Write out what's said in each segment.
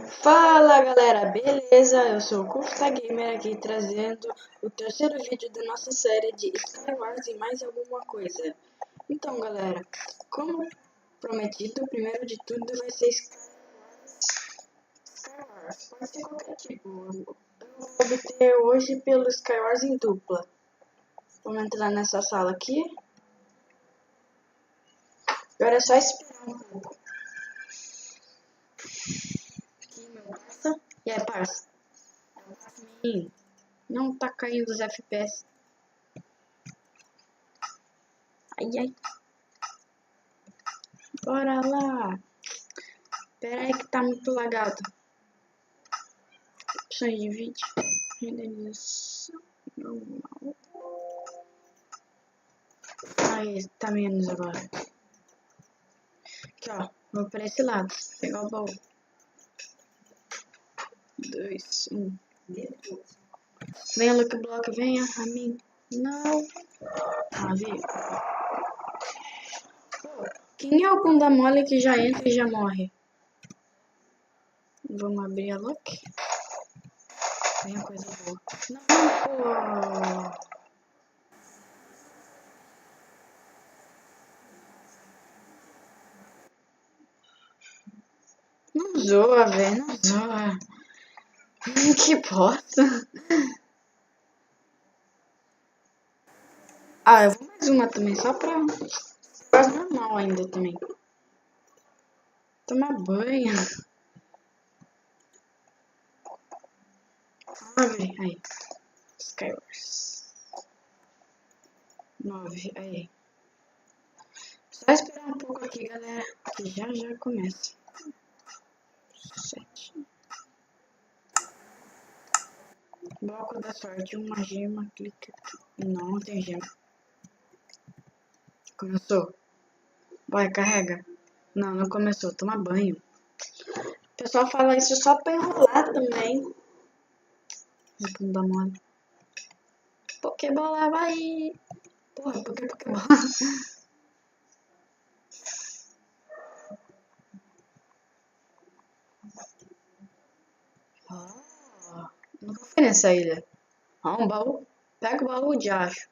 Fala galera, beleza? Eu sou o Kufta Gamer aqui trazendo o terceiro vídeo da nossa série de Skywars e mais alguma coisa. Então galera, como prometido, o primeiro de tudo vai ser Skywars. Pode ser qualquer tipo. Eu vou obter hoje pelo Skywars em dupla. Vamos entrar nessa sala aqui. Agora é só esperar um pouco. Aqui meu parça. E aí parça? Não tá caindo os FPS. Ai, ai. Bora lá. Pera aí que tá muito lagado. Opções de vídeo. Renderização normal. Aí, tá menos agora. Aqui, ó. Vou pra esse lado. Pegar o baú. 2, 1. Venha, Lucky Block, venha a mim. Não. Ah, veio. Pô, quem é o bunda mole que já entra e já morre? Vamos abrir a lock. Vem a coisa boa. Não, pô. Não zoa, velho. Não zoa. Que bosta. Ah, eu vou mais uma também, só pra... Quase normal ainda também. Tomar banho. Abre, aí. Skywars. 9, aí. Só esperar um pouco aqui, galera, que já começa. 7. Bloco da sorte, uma gema, clica aqui. Não tem gema. Começou. Vai, carrega. Não, não começou. Toma banho. O pessoal fala isso só pra enrolar também. Não dá mole. Pokébola, vai! Porra, por que Pokébola? Nunca fui nessa ilha. Ah, um baú. Pega o baú de acho.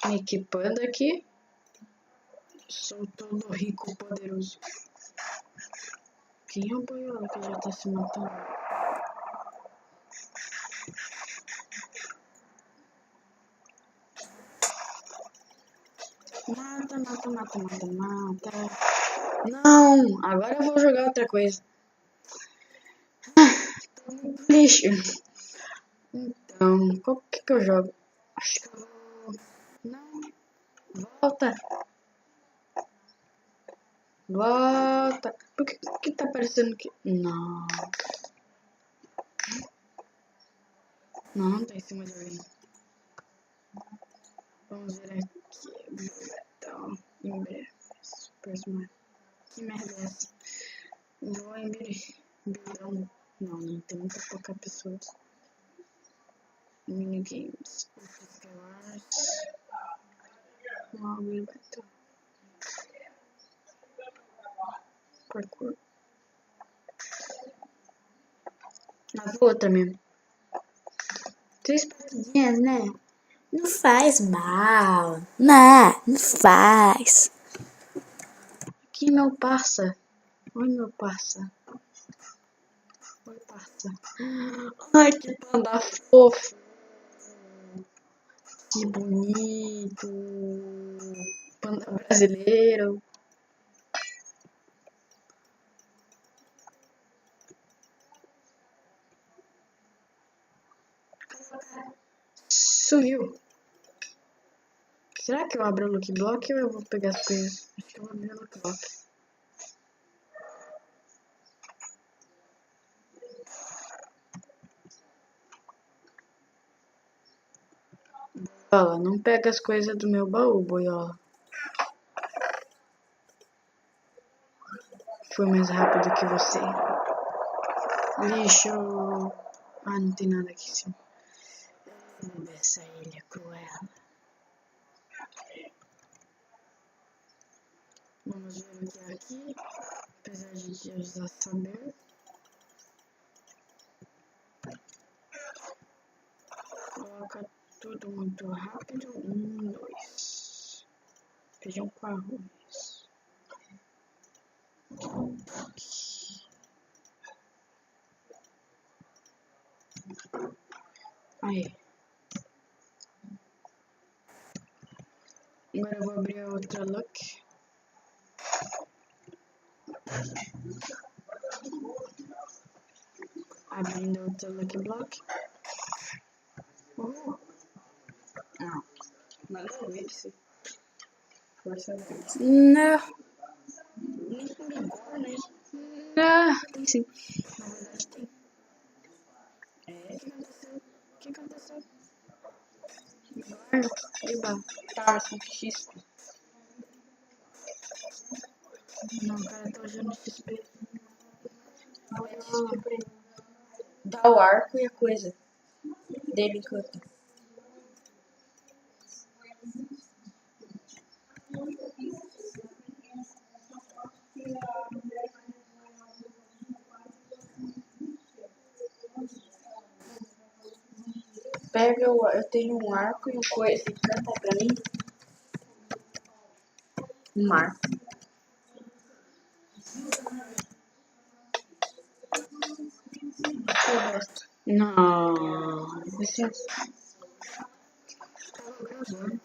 Me equipando aqui. Sou todo rico e poderoso. Quem é o boiola que já tá se matando? Mata, mata, mata, mata, mata. Não! Agora eu vou jogar outra coisa. Tô muito lixo. Então, qual que eu jogo? Acho que eu vou... Não. Volta. Volta. Por que tá parecendo que... Não. Não, não tá em cima de alguém. Vamos ver aqui. Então, em breve. Super Smart. Que merda é essa? Vou em breve. Não, não tem muita pouca pessoa. Minigames. Skywars. Mob Battle. Parkour. Na outra mesmo. 3 partidinhas, né? Não faz mal. Não faz. Aqui, meu parça. Oi, meu parça. Oi, parça. Ai, que panda fofo. Que bonito. Panda brasileiro. Sumiu. Será que eu abro o Lucky Block ou eu vou pegar as coisas? Acho que eu vou abrir o Lucky Block. Boiola, não pega as coisas do meu baú, boiola. Fui mais rápido que você. Lixo. Ah, não tem nada aqui em cima. Essa ilha cruel. Vamos ver o que é aqui. Apesar de eu já saber. Coloca tudo muito rápido. 2. Feijão com arroz. Aí. Agora eu vou abrir a outra look. Abrindo outra lucky block. Oh. Não. Nada a ver isso. Força verde. Não. Nem com vigor, né? Não. Tem sim. Na verdade tem. É, o que aconteceu? Eba. Tá, com XP. Não, o cara tá usando XP. Dá o arco e a coisa dele enquanto. Pega o. Eu tenho um arco e uma coisa. Canta pra mim. Um arco. O resto. Não. Licença. Tava gravando.